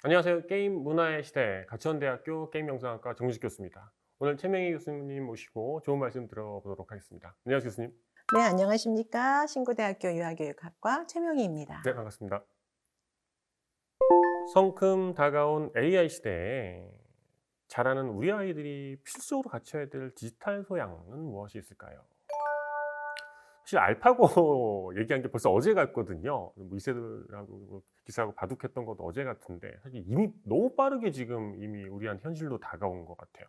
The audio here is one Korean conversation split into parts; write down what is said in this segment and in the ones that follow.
안녕하세요. 게임 문화의 시대 가천대학교 게임영상학과 정식 교수입니다. 오늘 최명희 교수님 모시고 좋은 말씀 들어보도록 하겠습니다. 안녕하세요, 교수님. 네, 안녕하십니까. 신고대학교 유아교육학과 최명희입니다. 네, 반갑습니다. 성큼 다가온 AI 시대에 자라는 우리 아이들이 필수적으로 갖춰야 될 디지털 소양은 무엇이 있을까요? 사실 알파고 얘기한 게 벌써 어제 같거든요. 뭐 이세돌하고 기사하고 바둑했던 것도 어제 같은데 사실 이미 너무 빠르게 지금 이미 우리한테 현실로 다가온 것 같아요.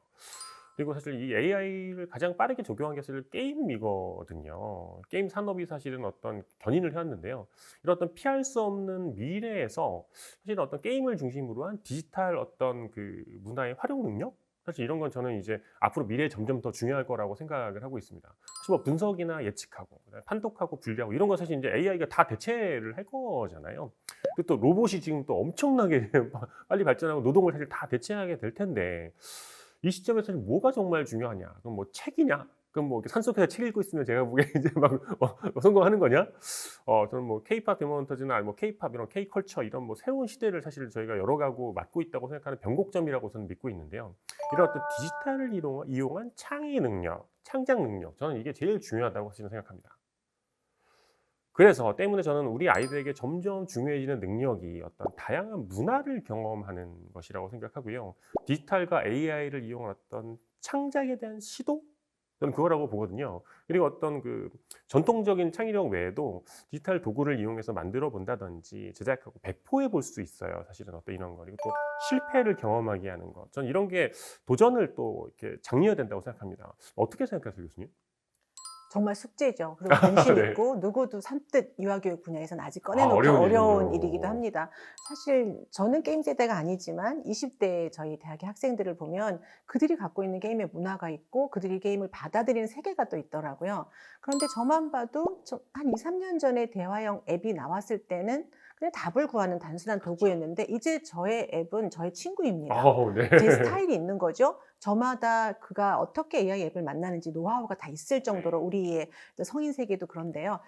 그리고 사실 이 AI를 가장 빠르게 적용한 게 사실 게임이거든요. 게임 산업이 사실은 어떤 견인을 해왔는데요. 이런 어떤 피할 수 없는 미래에서 사실 어떤 게임을 중심으로 한 디지털 어떤 그 문화의 활용 능력? 사실 이런 건 저는 이제 앞으로 미래에 점점 더 중요할 거라고 생각을 하고 있습니다. 사실 뭐 분석이나 예측하고 판독하고 분류하고 이런 건 사실 이제 AI가 다 대체를 할 거잖아요. 그리고 또 로봇이 지금 또 엄청나게 빨리 발전하고 노동을 사실 다 대체하게 될 텐데 이 시점에서 뭐가 정말 중요하냐? 그럼 뭐 책이냐? 그럼 뭐 산속에서 책 읽고 있으면 제가 보기에 이제 막 성공하는 거냐? 저는 뭐 K-팝 데모헌터즈나 뭐 K-팝 이런 K-컬처 이런 뭐 새로운 시대를 사실 저희가 열어가고 맡고 있다고 생각하는 변곡점이라고 저는 믿고 있는데요. 이런 어떤 디지털을 이용한 창의 능력, 창작 능력, 저는 이게 제일 중요하다고 사실은 생각합니다. 그래서 때문에 저는 우리 아이들에게 점점 중요해지는 능력이 어떤 다양한 문화를 경험하는 것이라고 생각하고요. 디지털과 AI를 이용한 어떤 창작에 대한 시도? 저는 그거라고 보거든요. 그리고 어떤 그 전통적인 창의력 외에도 디지털 도구를 이용해서 만들어 본다든지 제작하고 배포해 볼 수 있어요. 사실은 어떤 이런 거. 그리고 또 실패를 경험하게 하는 것. 저는 이런 게 도전을 또 이렇게 장려해야 된다고 생각합니다. 어떻게 생각하세요, 교수님? 정말 숙제죠. 그리고 관심 네. 있고 누구도 선뜻 유아교육 분야에서는 아직 아, 꺼내놓기 어려운 어려운 일이기도 일이군요. 합니다. 사실 저는 게임 세대가 아니지만 20대 저희 대학의 학생들을 보면 그들이 갖고 있는 게임의 문화가 있고 그들이 게임을 받아들이는 세계가 또 있더라고요. 그런데 저만 봐도 한 2, 3년 전에 대화형 앱이 나왔을 때는 그냥 답을 구하는 단순한 그렇죠. 도구였는데 이제 저의 앱은 저의 친구입니다. 아우, 네. 제 스타일이 있는 거죠. 저마다 그가 어떻게 AI 앱을 만나는지 노하우가 다 있을 정도로 우리의 성인 세계도 그런데요.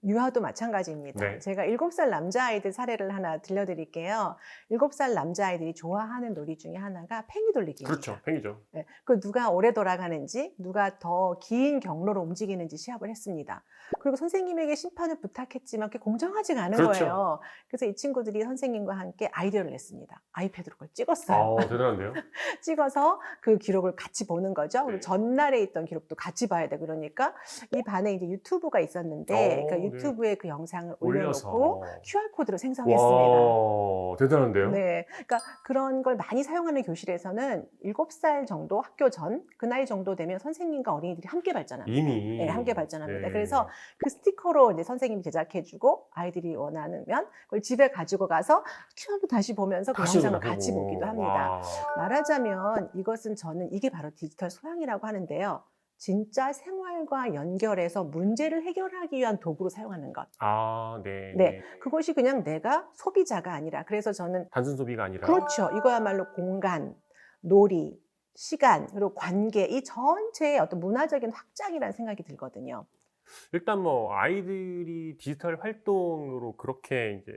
유아도 마찬가지입니다. 네. 제가 7살 남자아이들 사례를 하나 들려드릴게요. 7살 남자아이들이 좋아하는 놀이 중에 하나가 팽이 그렇죠. 돌리기입니다. 팽이죠. 네, 그 누가 오래 돌아가는지, 누가 더 긴 경로로 움직이는지 시합을 했습니다. 그리고 선생님에게 심판을 부탁했지만 그게 공정하지가 않은 그렇죠. 거예요. 그래서 이 친구들이 선생님과 함께 아이디어를 냈습니다. 아이패드로 그걸 찍었어요. 대단한데요? 찍어서 그 기록을 같이 보는 거죠. 그리고 네. 전날에 있던 기록도 같이 봐야 돼. 그러니까 이 반에 이제 유튜브가 있었는데, 그러니까 네. 유튜브에 그 영상을 올려놓고 올려서. QR코드로 생성했습니다. 와, 대단한데요? 네. 그러니까 그런 걸 많이 사용하는 교실에서는 7살 정도 학교 전, 그 나이 정도 되면 선생님과 어린이들이 함께 발전합니다. 네, 함께 이미. 발전합니다. 네. 그래서 그 스티커로 이제 선생님이 제작해주고 아이들이 원하면 그걸 집에 가지고 가서 QR로 다시 보면서 그 다시 영상을 같이 보고. 보기도 합니다. 와. 말하자면 이것은 저는 이게 바로 디지털 소양이라고 하는데요. 진짜 생활과 연결해서 문제를 해결하기 위한 도구로 사용하는 것. 네. 네, 그것이 그냥 내가 소비자가 아니라 그래서 저는 단순 소비가 아니라. 그렇죠. 이거야말로 공간, 놀이, 시간, 그리고 관계 이 전체의 어떤 문화적인 확장이라는 생각이 들거든요. 일단 뭐 아이들이 디지털 활동으로 그렇게 이제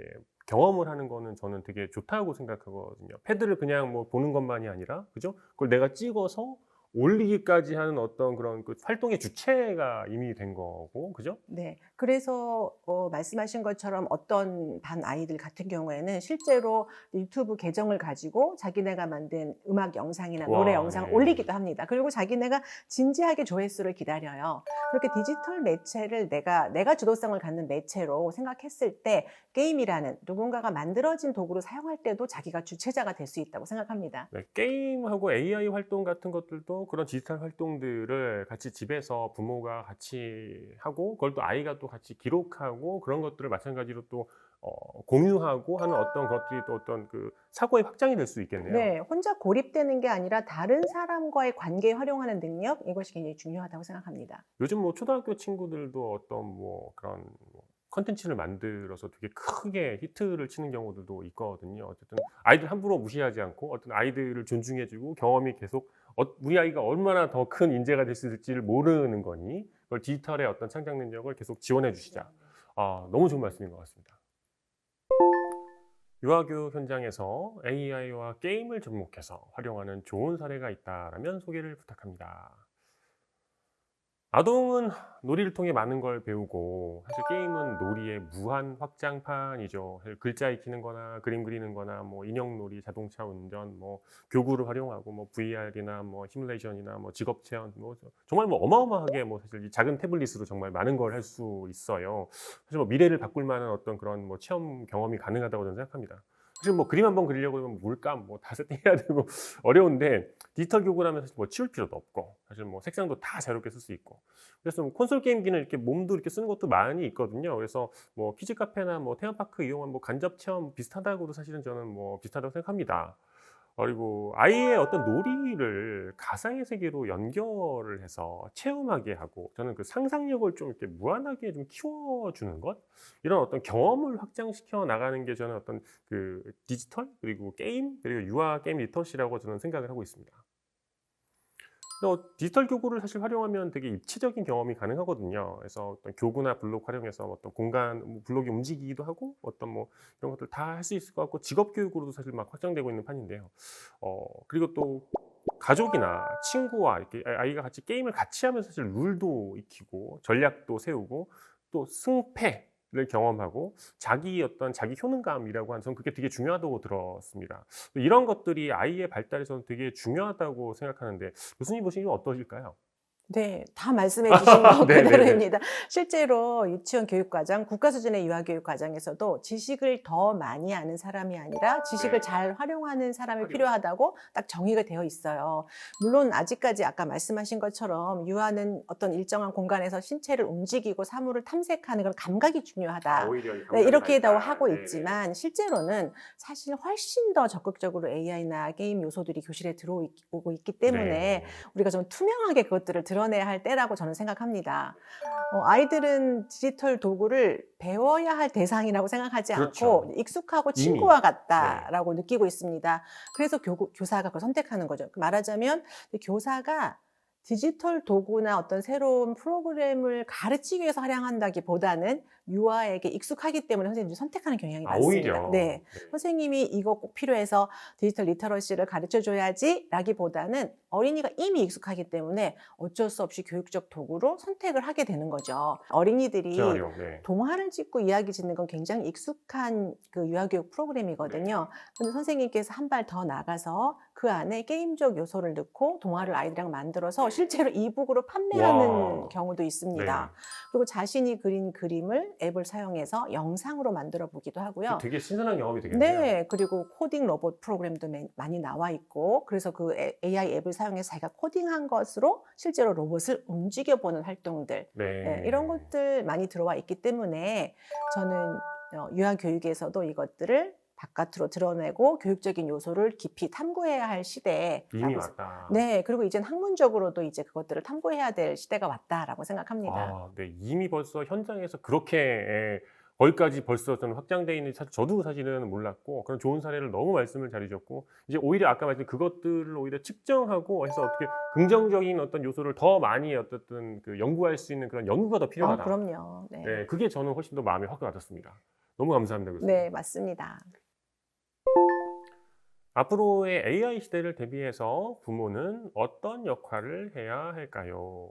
경험을 하는 거는 저는 되게 좋다고 생각하거든요. 패드를 그냥 뭐 보는 것만이 아니라, 그죠? 그걸 내가 찍어서 올리기까지 하는 어떤 그런 그 활동의 주체가 이미 된 거고, 그죠? 네. 그래서 말씀하신 것처럼 어떤 반 아이들 같은 경우에는 실제로 유튜브 계정을 가지고 자기네가 만든 음악 영상이나 노래 와, 영상을 네. 올리기도 합니다. 그리고 자기네가 진지하게 조회수를 기다려요. 그렇게 디지털 매체를 내가 주도성을 갖는 매체로 생각했을 때 게임이라는 누군가가 만들어진 도구로 사용할 때도 자기가 주체자가 될 수 있다고 생각합니다. 네, 게임하고 AI 활동 같은 것들도 그런 디지털 활동들을 같이 집에서 부모가 같이 하고 그걸 또 아이가 또 같이 기록하고 그런 것들을 마찬가지로 또 공유하고 하는 어떤 것들이 또 어떤 그 사고의 확장이 될 수 있겠네요. 네, 혼자 고립되는 게 아니라 다른 사람과의 관계에 활용하는 능력 이것이 굉장히 중요하다고 생각합니다. 요즘 뭐 초등학교 친구들도 어떤 뭐 그런 뭐 컨텐츠를 만들어서 되게 크게 히트를 치는 경우들도 있거든요. 어쨌든 아이들 함부로 무시하지 않고 어떤 아이들을 존중해주고 경험이 계속 우리 아이가 얼마나 더 큰 인재가 될 수 있을지를 모르는 거니 그걸 디지털의 어떤 창작 능력을 계속 지원해 주시자. 너무 좋은 말씀인 것 같습니다. 유아교육 현장에서 AI와 게임을 접목해서 활용하는 좋은 사례가 있다면 소개를 부탁합니다. 아동은 놀이를 통해 많은 걸 배우고 사실 게임은 놀이의 무한 확장판이죠. 사실 글자 익히는 거나 그림 그리는 거나 뭐 인형놀이, 자동차 운전, 뭐 교구를 활용하고 뭐 VR이나 뭐 시뮬레이션이나 뭐 직업 체험 뭐 정말 뭐 어마어마하게 뭐 사실 이 작은 태블릿으로 정말 많은 걸 할 수 있어요. 사실 뭐 미래를 바꿀 만한 어떤 그런 뭐 체험 경험이 가능하다고 저는 생각합니다. 사실 뭐 그림 한번 그리려고 하면 물감 뭐 다 세팅해야 되고 어려운데 디지털 교구라면 사실 뭐 치울 필요도 없고 사실 뭐 색상도 다 자유롭게 쓸 수 있고 그래서 뭐 콘솔 게임기는 이렇게 몸도 이렇게 쓰는 것도 많이 있거든요. 그래서 뭐 키즈 카페나 뭐 테마파크 이용한 뭐 간접 체험 비슷하다고도 사실은 저는 뭐 비슷하다고 생각합니다. 그리고 아이의 어떤 놀이를 가상의 세계로 연결을 해서 체험하게 하고 저는 그 상상력을 좀 이렇게 무한하게 좀 키워주는 것 이런 어떤 경험을 확장시켜 나가는 게 저는 어떤 그 디지털 그리고 게임 그리고 유아 게임 리터시라고 저는 생각을 하고 있습니다. 디지털 교구를 사실 활용하면 되게 입체적인 경험이 가능하거든요. 그래서 어떤 교구나 블록 활용해서 어떤 공간, 뭐 블록이 움직이기도 하고 어떤 뭐 이런 것들 다 할 수 있을 것 같고 직업 교육으로도 사실 막 확장되고 있는 판인데요. 그리고 또 가족이나 친구와 이렇게 아이가 같이 게임을 같이 하면서 사실 룰도 익히고 전략도 세우고 또 승패를 경험하고 자기 어떤 자기 효능감이라고 하는 저는 그게 되게 중요하다고 들었습니다. 이런 것들이 아이의 발달에 저는 되게 중요하다고 생각하는데 교수님 보시기엔 어떠실까요? 네. 다 말씀해 주신 거 네네네. 그대로입니다. 실제로 유치원 교육과정, 국가 수준의 유아교육 과정에서도 지식을 더 많이 아는 사람이 아니라 지식을 네. 잘 활용하는 사람이 활용. 필요하다고 딱 정의가 되어 있어요. 물론 아직까지 아까 말씀하신 것처럼 유아는 어떤 일정한 공간에서 신체를 움직이고 사물을 탐색하는 그런 감각이 중요하다. 오히려 이 네, 감각의 이렇게도 발달. 하고 네네. 있지만 실제로는 사실 훨씬 더 적극적으로 AI나 게임 요소들이 교실에 들어오고 있기 때문에 네. 우리가 좀 투명하게 그것들을 드러내야 할 때라고 저는 생각합니다. 아이들은 디지털 도구를 배워야 할 대상이라고 생각하지 않고 그렇죠. 익숙하고 이미. 친구와 네. 같다라고 느끼고 있습니다. 그래서 교사가 그걸 선택하는 거죠. 말하자면 교사가 디지털 도구나 어떤 새로운 프로그램을 가르치기 위해서 활용한다기보다는 유아에게 익숙하기 때문에 선생님들이 선택하는 경향이 많습니다. 오히려. 네. 네. 선생님이 이거 꼭 필요해서 디지털 리터러시를 가르쳐 줘야지 라기보다는 어린이가 이미 익숙하기 때문에 어쩔 수 없이 교육적 도구로 선택을 하게 되는 거죠. 어린이들이 재활용. 네. 동화를 짓고 이야기 짓는 건 굉장히 익숙한 그 유아교육 프로그램이거든요. 근데 선생님께서 한 발 더 나가서 그 안에 게임적 요소를 넣고 동화를 아이들이랑 만들어서 실제로 이북으로 판매하는 와. 경우도 네. 있습니다. 그리고 자신이 그린 그림을 앱을 사용해서 영상으로 만들어 보기도 하고요. 되게 신선한 경험이 되겠네요. 네. 그리고 코딩 로봇 프로그램도 많이 나와 있고 그래서 그 AI 앱을 사용해서 자기가 코딩한 것으로 실제로 로봇을 움직여 보는 활동들 네. 이런 것들 많이 들어와 있기 때문에 저는 유아 교육에서도 이것들을 바깥으로 드러내고 교육적인 요소를 깊이 탐구해야 할 이미 시대라고 왔다. 네. 그리고 이제는 학문적으로도 이제 그것들을 탐구해야 될 시대가 왔다라고 생각합니다. 네. 이미 벌써 현장에서 그렇게 거기까지 벌써 저는 확장돼 있는지 저도 사실은 몰랐고 그런 좋은 사례를 너무 말씀을 잘해 주셨고 이제 오히려 아까 말씀 그것들을 오히려 측정하고 해서 어떻게 긍정적인 어떤 요소를 더 많이 어쨌든 그 연구할 수 있는 그런 연구가 더 필요하다. 그럼요. 네. 네. 그게 저는 훨씬 더 마음에 확 와닿습니다. 너무 감사합니다, 교수님. 네. 맞습니다. 앞으로의 AI 시대를 대비해서 부모는 어떤 역할을 해야 할까요?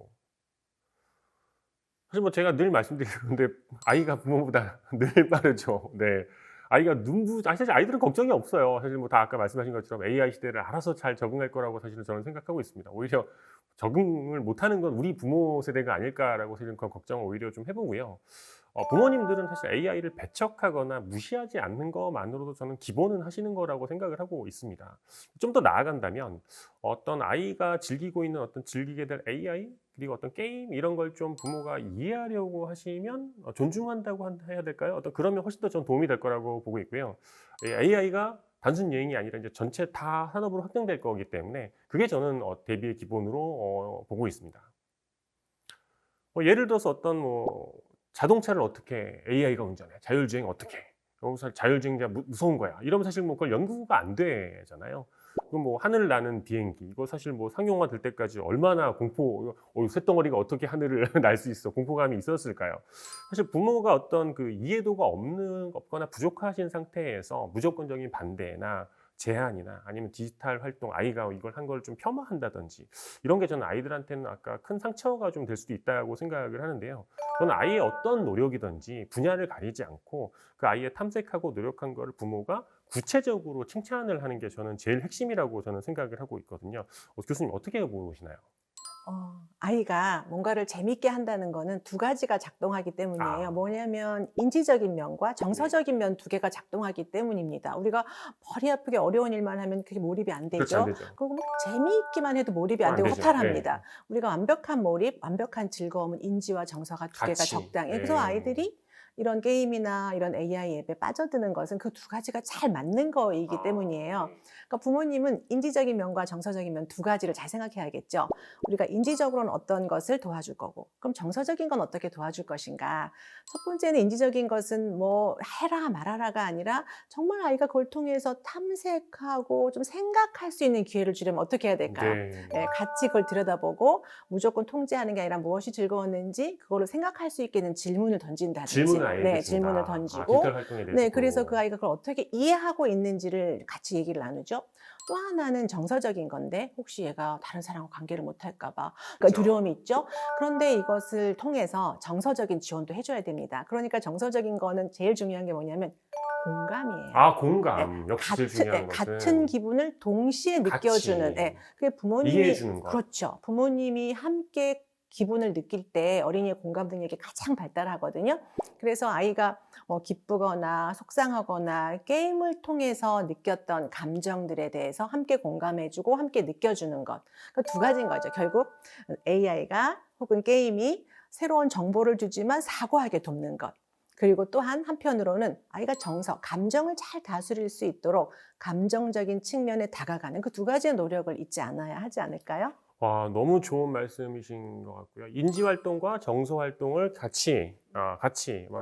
사실 뭐 제가 늘 말씀드리는데 아이가 부모보다 늘 빠르죠. 네. 아이가 사실 아이들은 걱정이 없어요. 사실 뭐 다 아까 말씀하신 것처럼 AI 시대를 알아서 잘 적응할 거라고 사실은 저는 생각하고 있습니다. 오히려 적응을 못하는 건 우리 부모 세대가 아닐까라고 사실은 그런 걱정을 오히려 좀 해보고요. 부모님들은 사실 AI를 배척하거나 무시하지 않는 것만으로도 저는 기본은 하시는 거라고 생각을 하고 있습니다. 좀 더 나아간다면 어떤 아이가 즐기고 있는 어떤 즐기게 될 AI 그리고 어떤 게임 이런 걸 좀 부모가 이해하려고 하시면 존중한다고 해야 될까요? 그러면 훨씬 더 전 도움이 될 거라고 보고 있고요. AI가 단순 유행이 아니라 이제 전체 다 산업으로 확장될 거기 때문에 그게 저는 대비의 기본으로 보고 있습니다. 예를 들어서 어떤 자동차를 어떻게 AI가 운전해? 자율주행 어떻게 해? 자율주행자 무서운 거야. 이러면 사실 뭐 그걸 연구가 안 되잖아요. 그럼 뭐 하늘 나는 비행기 이거 사실 뭐 상용화 될 때까지 얼마나 쇳덩어리가 어떻게 하늘을 날 수 있어 공포감이 있었을까요? 사실 부모가 어떤 그 이해도가 없거나 부족하신 상태에서 무조건적인 반대나 제한이나 아니면 디지털 활동 아이가 이걸 한 걸 좀 폄하한다든지 이런 게 저는 아이들한테는 아까 큰 상처가 좀 될 수도 있다고 생각을 하는데요. 저는 아이의 어떤 노력이든지 분야를 가리지 않고 그 아이의 탐색하고 노력한 거를 부모가 구체적으로 칭찬을 하는 게 저는 제일 핵심이라고 저는 생각을 하고 있거든요. 교수님 어떻게 보시나요? 아이가 뭔가를 재밌게 한다는 거는 두 가지가 작동하기 때문이에요. 아. 뭐냐면 인지적인 면과 정서적인 면 두 개가 작동하기 때문입니다. 우리가 머리 아프게 어려운 일만 하면 그게 몰입이 안 그렇지 안 되죠. 되죠. 그리고 막 재미있기만 해도 몰입이 안 안 되고 되죠. 허탈합니다. 네. 우리가 완벽한 몰입, 완벽한 즐거움은 인지와 정서가 두 개가 같이. 적당해. 그래서 네. 아이들이 이런 게임이나 이런 AI 앱에 빠져드는 것은 그 두 가지가 잘 맞는 거이기 때문이에요. 그러니까 부모님은 인지적인 면과 정서적인 면 두 가지를 잘 생각해야겠죠. 우리가 인지적으로는 어떤 것을 도와줄 거고, 그럼 정서적인 건 어떻게 도와줄 것인가. 첫 번째는 인지적인 것은 뭐 해라 말아라가 아니라 정말 아이가 그걸 통해서 탐색하고 좀 생각할 수 있는 기회를 주려면 어떻게 해야 될까요? 네. 네, 같이 그걸 들여다보고 무조건 통제하는 게 아니라 무엇이 즐거웠는지 그거를 생각할 수 있게 는 질문을 던진다든지. 질문을 아이에게 네, 준다. 질문을 던지고 디지털 활동에 대해서 네, 그래서 그 아이가 그걸 어떻게 이해하고 있는지를 같이 얘기를 나누죠. 또 하나는 정서적인 건데 혹시 얘가 다른 사람과 관계를 못할까 봐 그러니까 두려움이 있죠. 그런데 이것을 통해서 정서적인 지원도 해줘야 됩니다. 그러니까 정서적인 거는 제일 중요한 게 뭐냐면 공감이에요. 공감 역시 제일 중요한 것은 같은 기분을 동시에 느껴주는, 같이 그게 부모님이, 이해해 주는 것. 그렇죠. 부모님이 함께 기분을 느낄 때 어린이의 공감 능력이 가장 발달하거든요. 그래서 아이가 기쁘거나 속상하거나 게임을 통해서 느꼈던 감정들에 대해서 함께 공감해주고 함께 느껴주는 것. 그 두 가지인 거죠. 결국 AI가 혹은 게임이 새로운 정보를 주지만 사고하게 돕는 것. 그리고 또한 한편으로는 아이가 감정을 잘 다스릴 수 있도록 감정적인 측면에 다가가는 그 두 가지의 노력을 잊지 않아야 하지 않을까요? 와, 너무 좋은 말씀이신 것 같고요. 인지 활동과 정서 활동을 같이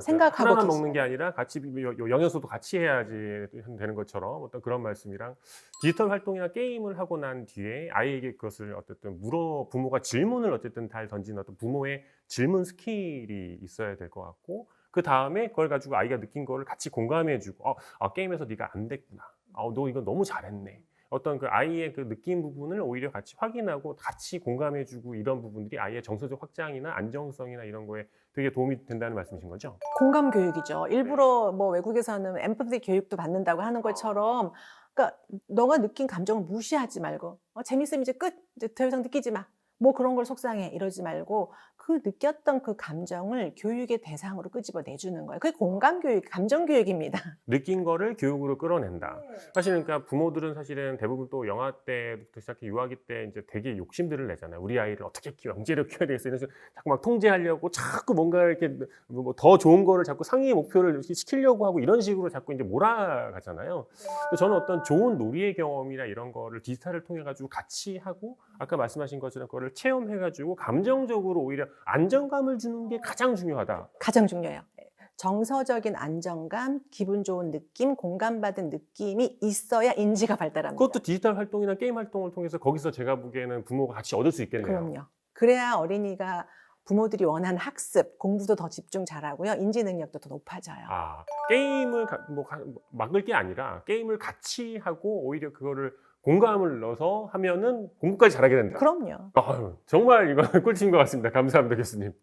생각하고 하나만 먹는 게 아니라 같이 영양소도 같이 해야지 되는 것처럼 어떤 그런 말씀이랑 디지털 활동이나 게임을 하고 난 뒤에 아이에게 그것을 어쨌든 부모가 질문을 어쨌든 잘 던지는 어떤 부모의 질문 스킬이 있어야 될 것 같고 그 다음에 그걸 가지고 아이가 느낀 거를 같이 공감해주고 게임에서 네가 안 됐구나. 너 이거 너무 잘했네. 어떤 그 아이의 그 느낀 부분을 오히려 같이 확인하고 같이 공감해주고 이런 부분들이 아이의 정서적 확장이나 안정성이나 이런 거에 되게 도움이 된다는 말씀이신 거죠? 공감 교육이죠. 일부러 뭐 외국에서는 엠파티 교육도 받는다고 하는 것처럼, 그러니까 너가 느낀 감정을 무시하지 말고 재밌으면 이제 끝, 이제 더 이상 느끼지 마. 뭐 그런 걸 속상해 이러지 말고 그 느꼈던 그 감정을 교육의 대상으로 끄집어 내주는 거예요. 그게 공감 교육, 감정 교육입니다. 느낀 거를 교육으로 끌어낸다. 사실 그러니까 부모들은 사실은 대부분 또 영아 때부터 시작해 유아기 때 이제 되게 욕심들을 내잖아요. 우리 아이를 어떻게 영재로 키워야 되겠어. 이래서 자꾸 막 통제하려고 자꾸 뭔가 이렇게 뭐 더 좋은 거를 자꾸 상위 목표를 이렇게 시키려고 하고 이런 식으로 자꾸 이제 몰아가잖아요. 근데 저는 어떤 좋은 놀이의 경험이나 이런 거를 디지털을 통해 가지고 같이 하고 아까 말씀하신 것처럼 그거를 체험해 가지고 감정적으로 오히려 안정감을 주는 게 가장 중요하다. 가장 중요해요. 정서적인 안정감, 기분 좋은 느낌, 공감받은 느낌이 있어야 인지가 발달합니다. 그것도 디지털 활동이나 게임 활동을 통해서 거기서 제가 보기에는 부모가 같이 얻을 수 있겠네요. 그럼요. 그래야 어린이가 부모들이 원하는 학습, 공부도 더 집중 잘하고요. 인지 능력도 더 높아져요. 게임을 막을 게 아니라 게임을 같이 하고 오히려 그거를 공감을 넣어서 하면은 공부까지 잘하게 된다. 그럼요. 정말 이건 꿀팁인 것 같습니다. 감사합니다, 교수님.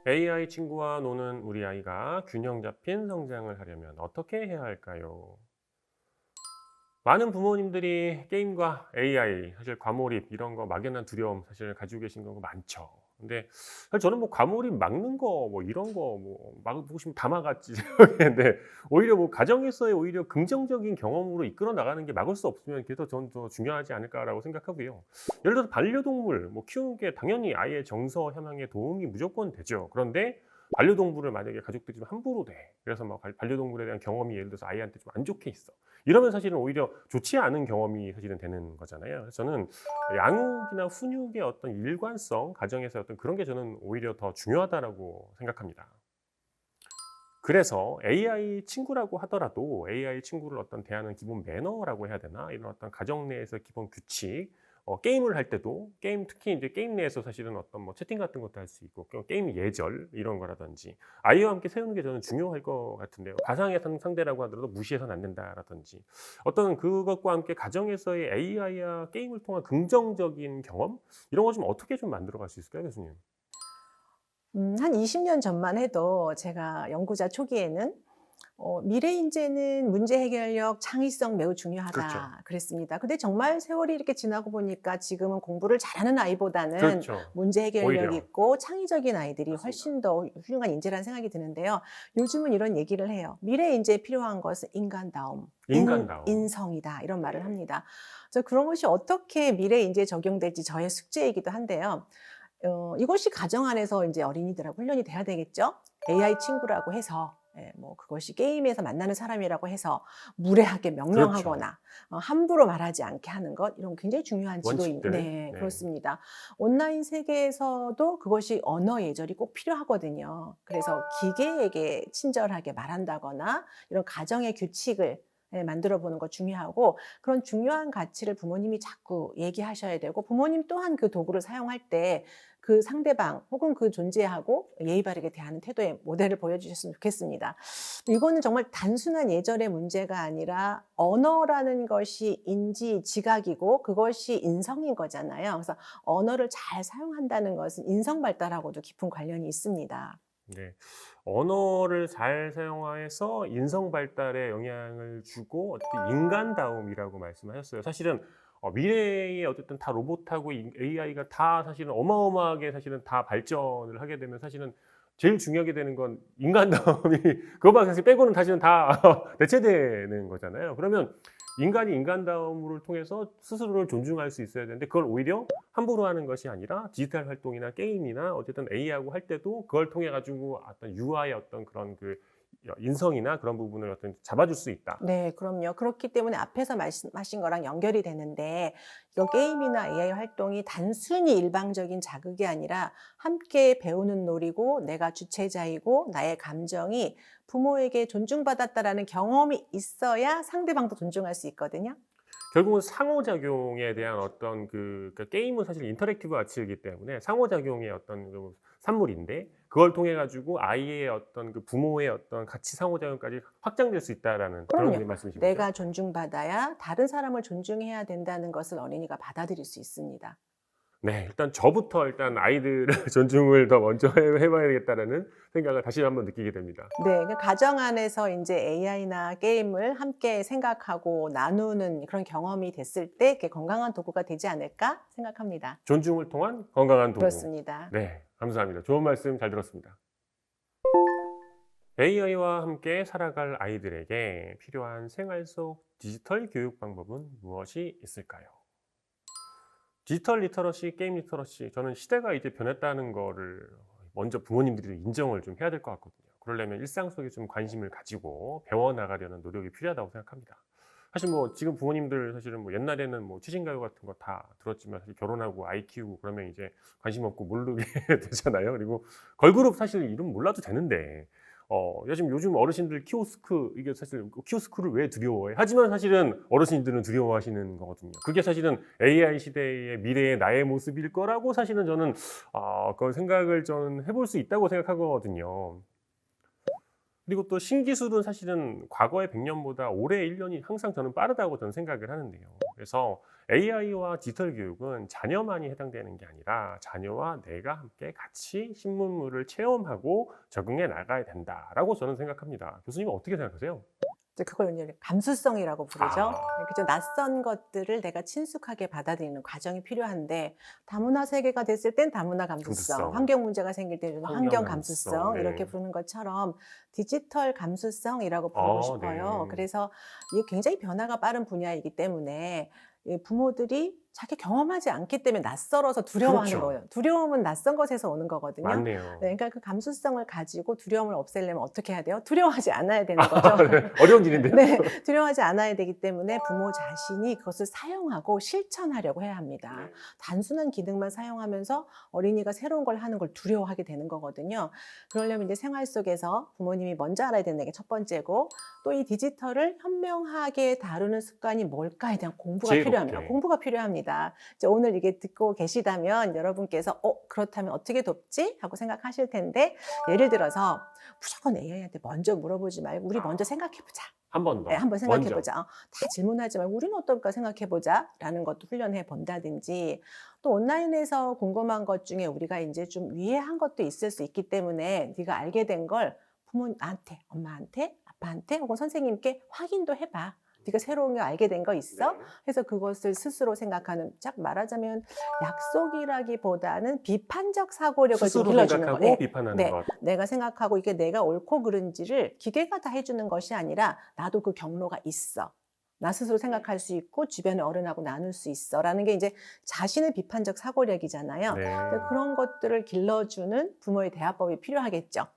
AI 친구와 노는 우리 아이가 균형 잡힌 성장을 하려면 어떻게 해야 할까요? 많은 부모님들이 게임과 AI, 사실 과몰입 이런 거 막연한 두려움 사실 가지고 계신 경우가 많죠. 근데 사실 저는 뭐 과몰입 막는 거 뭐 이런 거 뭐 막고 싶으면 다 막았지 생각했는데 오히려 뭐 가정에서의 오히려 긍정적인 경험으로 이끌어 나가는 게 막을 수 없으면 그게 더 중요하지 않을까라고 생각하고요. 예를 들어서 반려동물 뭐 키우는 게 당연히 아이의 정서 향상에 도움이 무조건 되죠. 그런데 반려동물을 만약에 가족들이 좀 함부로 돼. 그래서 막 반려동물에 대한 경험이 예를 들어서 아이한테 좀 안 좋게 있어. 이러면 사실은 오히려 좋지 않은 경험이 사실은 되는 거잖아요. 그래서 저는 양육이나 훈육의 어떤 일관성, 가정에서 어떤 그런 게 저는 오히려 더 중요하다라고 생각합니다. 그래서 AI 친구라고 하더라도 AI 친구를 어떤 대하는 기본 매너라고 해야 되나? 이런 어떤 가정 내에서 기본 규칙, 게임을 할 때도 특히 이제 게임 내에서 사실은 어떤 뭐 채팅 같은 것도 할 수 있고 게임 예절 이런 거라든지 아이와 함께 세우는 게 저는 중요할 것 같은데요. 가상의 상대라고 하더라도 무시해서는 안 된다라든지 어떤 그것과 함께 가정에서의 AI와 게임을 통한 긍정적인 경험 이런 거 좀 어떻게 좀 만들어갈 수 있을까요, 교수님? 한 20년 전만 해도 제가 연구자 초기에는 미래 인재는 문제 해결력, 창의성 매우 그렇죠. 중요하다 그랬습니다. 근데 정말 세월이 이렇게 지나고 보니까 지금은 공부를 잘하는 아이보다는 그렇죠. 문제 해결력 오히려 있고 창의적인 아이들이 맞습니다. 훨씬 더 훌륭한 인재라는 생각이 드는데요. 요즘은 이런 얘기를 해요. 미래 인재에 필요한 것은 인간다움, 인간다움. 인성이다 이런 말을 합니다. 그래서 그런 것이 어떻게 미래 인재에 적용될지 저의 숙제이기도 한데요. 이것이 가정 안에서 이제 어린이들하고 훈련이 돼야 되겠죠. AI 친구라고 해서 뭐 그것이 게임에서 만나는 사람이라고 해서 무례하게 그렇죠. 명령하거나 함부로 말하지 않게 하는 것 이런 굉장히 중요한 지도입니다. 원칙들. 네, 네. 그렇습니다. 온라인 세계에서도 그것이 언어 예절이 꼭 필요하거든요. 그래서 기계에게 친절하게 말한다거나 이런 가정의 규칙을 만들어 보는 거 중요하고 그런 중요한 가치를 부모님이 자꾸 얘기하셔야 되고 부모님 또한 그 도구를 사용할 때 그 상대방 혹은 그 존재하고 예의 바르게 대하는 태도의 모델을 보여주셨으면 좋겠습니다. 이거는 정말 단순한 예절의 문제가 아니라 언어라는 것이 인지, 지각이고 그것이 인성인 거잖아요. 그래서 언어를 잘 사용한다는 것은 인성 발달하고도 깊은 관련이 있습니다. 네. 언어를 잘 사용해서 인성 발달에 영향을 주고 어쨌든 인간다움이라고 말씀하셨어요. 사실은 미래에 어쨌든 다 로봇하고 AI가 다 사실은 어마어마하게 사실은 다 발전을 하게 되면 사실은 제일 중요하게 되는 건 인간다움이 그거만 사실 빼고는 사실은 다 대체되는 거잖아요. 그러면 인간이 인간다움을 통해서 스스로를 존중할 수 있어야 되는데 그걸 오히려 함부로 하는 것이 아니라 디지털 활동이나 게임이나 어쨌든 A하고 할 때도 그걸 통해 가지고 어떤 유아의 어떤 그런 그 인성이나 그런 부분을 어떤 잡아줄 수 있다. 네, 그럼요. 그렇기 때문에 앞에서 말씀하신 거랑 연결이 되는데 이거 게임이나 AI 활동이 단순히 일방적인 자극이 아니라 함께 배우는 놀이고 내가 주체자이고 나의 감정이 부모에게 존중받았다라는 경험이 있어야 상대방도 존중할 수 있거든요. 결국은 상호작용에 대한 어떤 그러니까 게임은 사실 인터랙티브 아츠이기 때문에 상호작용의 어떤 그 산물인데 그걸 통해 가지고 아이의 어떤 그 부모의 어떤 가치 상호작용까지 확장될 수 있다라는 그럼요. 그런 말씀이신 거죠? 내가 존중받아야 다른 사람을 존중해야 된다는 것을 어린이가 받아들일 수 있습니다. 네. 일단 저부터 일단 아이들을 존중을 더 먼저 해 봐야겠다라는 생각을 다시 한번 느끼게 됩니다. 네. 그 가정 안에서 인제 AI나 게임을 함께 생각하고 나누는 그런 경험이 됐을 때 그게 건강한 도구가 되지 않을까 생각합니다. 존중을 통한 건강한 도구. 그렇습니다. 네. 감사합니다. 좋은 말씀 잘 들었습니다. AI와 함께 살아갈 아이들에게 필요한 생활 속 디지털 교육 방법은 무엇이 있을까요? 디지털 리터러시, 게임 리터러시 저는 시대가 이제 변했다는 거를 먼저 부모님들이 인정을 좀 해야 될 것 같거든요. 그러려면 일상 속에 좀 관심을 가지고 배워나가려는 노력이 필요하다고 생각합니다. 사실 뭐 지금 부모님들 사실은 뭐 옛날에는 뭐 최신가요 같은 거 다 들었지만 사실 결혼하고 아이 키우고 그러면 이제 관심 없고 모르게 되잖아요. 그리고 걸그룹 사실 이름 몰라도 되는데 요즘 어르신들 키오스크 이게 사실 키오스크를 왜 두려워해? 하지만 사실은 어르신들은 두려워하시는 거거든요. 그게 사실은 AI 시대의 미래의 나의 모습일 거라고 사실은 저는 그런 생각을 저는 해볼 수 있다고 생각하거든요. 그리고 또 신기술은 사실은 과거의 100년보다 올해의 1년이 항상 저는 빠르다고 저는 생각을 하는데요. 그래서 AI와 디지털 교육은 자녀만이 해당되는 게 아니라 자녀와 내가 함께 같이 신문물을 체험하고 적응해 나가야 된다라고 저는 생각합니다. 교수님은 어떻게 생각하세요? 이제 그걸 이제 감수성이라고 부르죠. 아, 그죠. 낯선 것들을 내가 친숙하게 받아들이는 과정이 필요한데 다문화 세계가 됐을 땐 다문화 감수성, 감수성, 환경 문제가 생길 때는 환경 환경 감수성, 감수성 이렇게 네. 부르는 것처럼 디지털 감수성이라고 부르고 싶어요. 네. 그래서 이게 굉장히 변화가 빠른 분야이기 때문에 부모들이 자기 경험하지 않기 때문에 낯설어서 두려워하는 그렇죠. 거예요. 두려움은 낯선 것에서 오는 거거든요. 맞네요. 네, 그러니까 그 감수성을 가지고 두려움을 없애려면 어떻게 해야 돼요? 두려워하지 않아야 되는 거죠. 네, 어려운 일인데요. 네, 두려워하지 않아야 되기 때문에 부모 자신이 그것을 사용하고 실천하려고 해야 합니다. 네. 단순한 기능만 사용하면서 어린이가 새로운 걸 하는 걸 두려워하게 되는 거거든요. 그러려면 이제 생활 속에서 부모님이 먼저 알아야 되는 게 첫 번째고, 또 이 디지털을 현명하게 다루는 습관이 뭘까에 대한 공부가 지혜롭게. 필요합니다. 공부가 필요합니다. 이제 오늘 이게 듣고 계시다면 여러분께서 그렇다면 어떻게 돕지? 하고 생각하실 텐데, 예를 들어서 무조건 AI한테 먼저 물어보지 말고 우리 먼저 생각해보자. 한 번 더. 네, 한번 먼저. 생각해보자. 다 질문하지 말고 우리는 어떨까 생각해보자 라는 것도 훈련해 본다든지, 또 온라인에서 궁금한 것 중에 우리가 이제 좀 위해한 것도 있을 수 있기 때문에 네가 알게 된 걸 부모님한테, 엄마한테, 아빠한테 혹은 선생님께 확인도 해봐. 네가 새로운 거 알게 된 거 있어? 네. 해서 그것을 스스로 생각하는, 딱 말하자면 약속이라기보다는 비판적 사고력을 좀 스스로 길러주는 생각하고 거예요. 비판하는 네. 것. 내가 생각하고 이게 내가 옳고 그른지를 기계가 다 해주는 것이 아니라 나도 그 경로가 있어. 나 스스로 생각할 수 있고 주변의 어른하고 나눌 수 있어. 라는 게 이제 자신의 비판적 사고력이잖아요. 네. 근데 그런 것들을 길러주는 부모의 대화법이 필요하겠죠.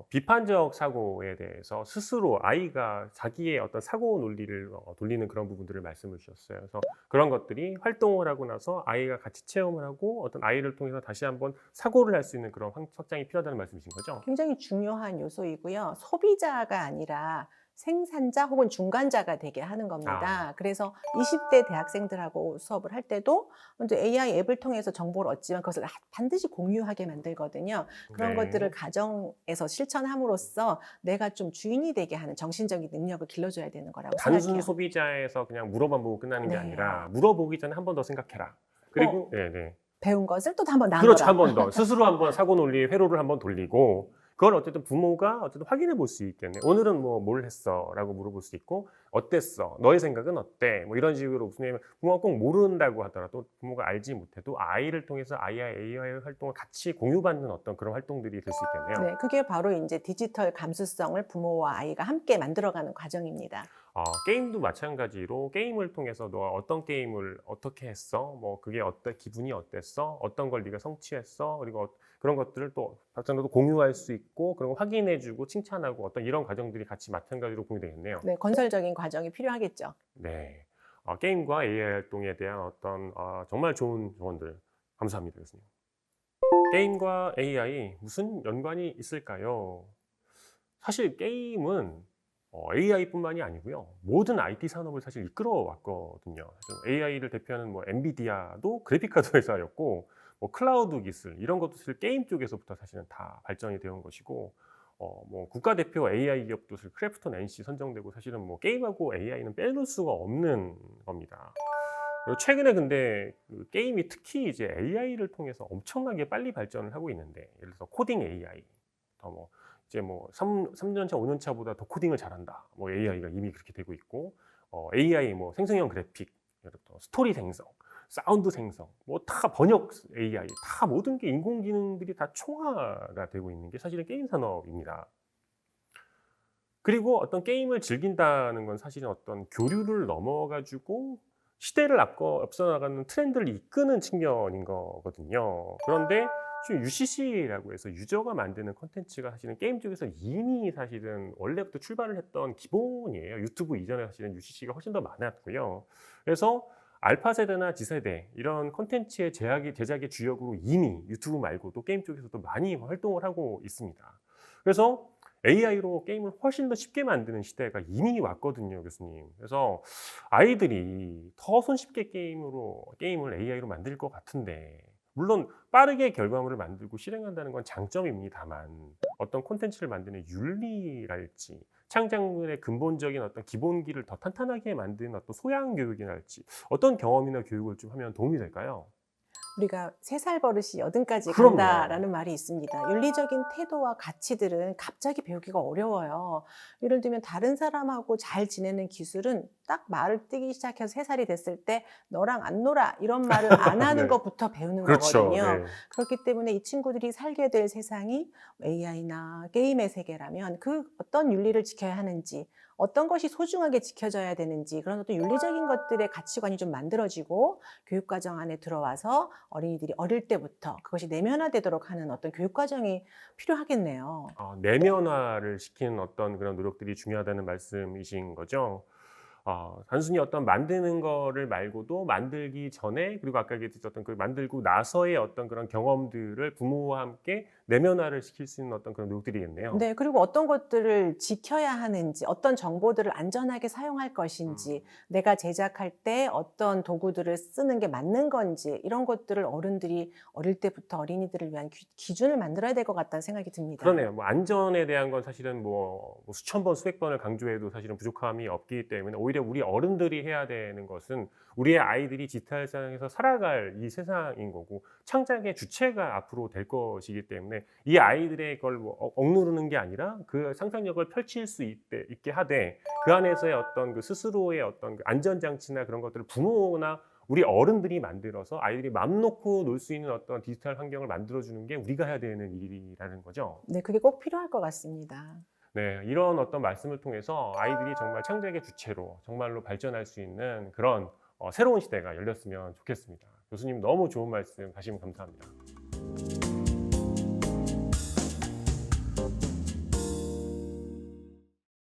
비판적 사고에 대해서 스스로 아이가 자기의 어떤 사고 논리를 돌리는 그런 부분들을 말씀을 주셨어요. 그래서 그런 것들이 활동을 하고 나서 아이가 같이 체험을 하고 어떤 아이를 통해서 다시 한번 사고를 할 수 있는 그런 확장이 필요하다는 말씀이신 거죠? 굉장히 중요한 요소이고요. 소비자가 아니라 생산자 혹은 중간자가 되게 하는 겁니다. 그래서 20대 대학생들하고 수업을 할 때도 먼저 AI 앱을 통해서 정보를 얻지만 그것을 반드시 공유하게 만들거든요. 그런 네. 것들을 가정에서 실천함으로써 내가 좀 주인이 되게 하는 정신적인 능력을 길러줘야 되는 거라고 단순 생각해요. 소비자에서 그냥 물어만 보고 끝나는 게 네. 아니라 물어보기 전에 한 번 더 생각해라. 그리고 네네. 배운 것을 또 한 번 나눠라. 그렇죠. 한 번 더. 스스로 한번 사고 논리의 회로를 한번 돌리고 그걸 어쨌든 부모가 어쨌든 확인해 볼 수 있겠네. 오늘은 뭐 뭘 했어? 라고 물어볼 수 있고 어땠어? 너의 생각은 어때? 뭐 이런 식으로 왜냐면 부모가 꼭 모른다고 하더라도 부모가 알지 못해도 아이를 통해서 아이와 AI의 활동을 같이 공유받는 어떤 그런 활동들이 될 수 있겠네요. 네, 그게 바로 이제 디지털 감수성을 부모와 아이가 함께 만들어가는 과정입니다. 게임도 마찬가지로 게임을 통해서 너 어떤 게임을 어떻게 했어? 뭐 그게 기분이 어땠어? 어떤 걸 네가 성취했어? 그리고 그런 것들을 또 박사님도 공유할 수 있고 그런 거 확인해주고 칭찬하고 어떤 이런 과정들이 같이 마찬가지로 공유되겠네요. 네, 건설적인 과정이 필요하겠죠. 네, 게임과 AI 활동에 대한 어떤 정말 좋은 조언들 감사합니다, 교수님. 게임과 AI 무슨 연관이 있을까요? 사실 게임은 AI뿐만이 아니고요. 모든 IT 산업을 사실 이끌어 왔거든요. AI를 대표하는 뭐 엔비디아도 그래픽카드 회사였고, 뭐 클라우드 기술 이런 것도 사실 게임 쪽에서부터 사실은 다 발전이 되어 온 것이고, 뭐 국가대표 AI 기업도 사실 크래프톤 NC 선정되고 사실은 뭐 게임하고 AI는 빼놓을 수가 없는 겁니다. 그리고 최근에 근데 그 게임이 특히 이제 AI를 통해서 엄청나게 빨리 발전을 하고 있는데, 예를 들어서 코딩 AI, 뭐 이제 뭐 3년 차, 5년 차보다 더 코딩을 잘한다. 뭐 AI가 이미 그렇게 되고 있고, AI 뭐 생성형 그래픽, 스토리 생성, 사운드 생성, 뭐 다 번역 AI, 다 모든 게 인공지능들이 다 총화가 되고 있는 게 사실은 게임 산업입니다. 그리고 어떤 게임을 즐긴다는 건 사실은 어떤 교류를 넘어가지고 시대를 앞서 나가는 트렌드를 이끄는 측면인 거거든요. 그런데 지금 UCC라고 해서 유저가 만드는 콘텐츠가 사실은 게임 쪽에서 이미 사실은 원래부터 출발을 했던 기본이에요. 유튜브 이전에 사실은 UCC가 훨씬 더 많았고요. 그래서 알파 세대나 G세대 이런 콘텐츠의 제작의 주역으로 이미 유튜브 말고도 게임 쪽에서도 많이 활동을 하고 있습니다. 그래서 AI로 게임을 훨씬 더 쉽게 만드는 시대가 이미 왔거든요, 교수님. 그래서 아이들이 더 손쉽게 게임을 AI로 만들 것 같은데, 물론 빠르게 결과물을 만들고 실행한다는 건 장점입니다만 어떤 콘텐츠를 만드는 윤리랄지 창작물의 근본적인 어떤 기본기를 더 탄탄하게 만드는 어떤 소양 교육이랄지 어떤 경험이나 교육을 좀 하면 도움이 될까요? 우리가 3살 버릇이 80까지 그럼요. 간다라는 말이 있습니다. 윤리적인 태도와 가치들은 갑자기 배우기가 어려워요. 예를 들면 다른 사람하고 잘 지내는 기술은 딱 말을 뛰기 시작해서 3살이 됐을 때 너랑 안 놀아 이런 말을 안 하는 네. 것부터 배우는 그렇죠. 거거든요. 네. 그렇기 때문에 이 친구들이 살게 될 세상이 AI나 게임의 세계라면 그 어떤 윤리를 지켜야 하는지, 어떤 것이 소중하게 지켜져야 되는지, 그런 어떤 윤리적인 것들의 가치관이 좀 만들어지고 교육과정 안에 들어와서 어린이들이 어릴 때부터 그것이 내면화되도록 하는 어떤 교육과정이 필요하겠네요. 내면화를 시키는 어떤 그런 노력들이 중요하다는 말씀이신 거죠. 단순히 어떤 만드는 거를 말고도 만들기 전에, 그리고 아까 얘기했었던 그 만들고 나서의 어떤 그런 경험들을 부모와 함께 내면화를 시킬 수 있는 어떤 그런 노력들이겠네요. 네. 그리고 어떤 것들을 지켜야 하는지, 어떤 정보들을 안전하게 사용할 음. 것인지, 내가 제작할 때 어떤 도구들을 쓰는 게 맞는 건지, 이런 것들을 어른들이 어릴 때부터 어린이들을 위한 기준을 만들어야 될 것 같다는 생각이 듭니다. 그러네요. 뭐 안전에 대한 건 사실은 뭐 수천 번, 수백 번을 강조해도 사실은 부족함이 없기 때문에, 오히려 우리 어른들이 해야 되는 것은 우리의 아이들이 디지털 세상에서 살아갈 이 세상인 거고, 창작의 주체가 앞으로 될 것이기 때문에 이 아이들의 걸 억누르는 게 아니라 그 상상력을 펼칠 수 있게 하되, 그 안에서의 어떤 그 스스로의 어떤 그 안전장치나 그런 것들을 부모나 우리 어른들이 만들어서 아이들이 맘 놓고 놀 수 있는 어떤 디지털 환경을 만들어주는 게 우리가 해야 되는 일이라는 거죠. 네. 그게 꼭 필요할 것 같습니다. 네, 이런 어떤 말씀을 통해서 아이들이 정말 창작의 주체로 정말로 발전할 수 있는 그런 새로운 시대가 열렸으면 좋겠습니다. 교수님, 너무 좋은 말씀 다시 한번 감사합니다.